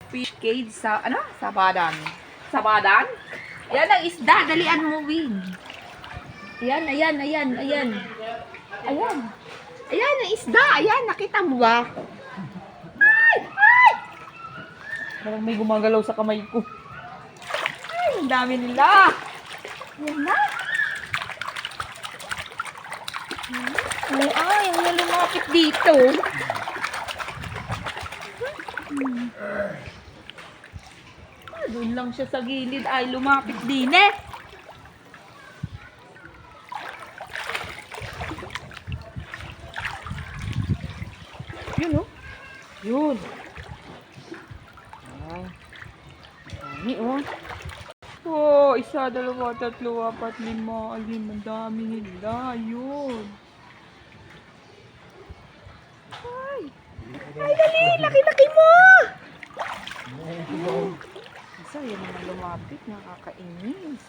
fish cage sa, ano? Sabadan. Sabadan? Ayan ang isda. Dalian mo, Win. Ayan, ayan, ayan, ayan. Ayan. Ayan ang isda. Ayan, nakita mo ba? Ay! Ay! Parang may gumagalaw sa kamay ko. Ay, ang dami nila. Ayan na. Ay, ang lumapit dito. Doon lang siya sa gilid. Ay, lumapit din eh. Yun oh. Yun. Ay. Dami oh. Oh, isa, dalawa, tatlo, apat, lima, alim. Ang dami nila. Yun. Ay. Ay, dali. Laki-laki mo. Isa, yan naman lumapit. Nakakainis.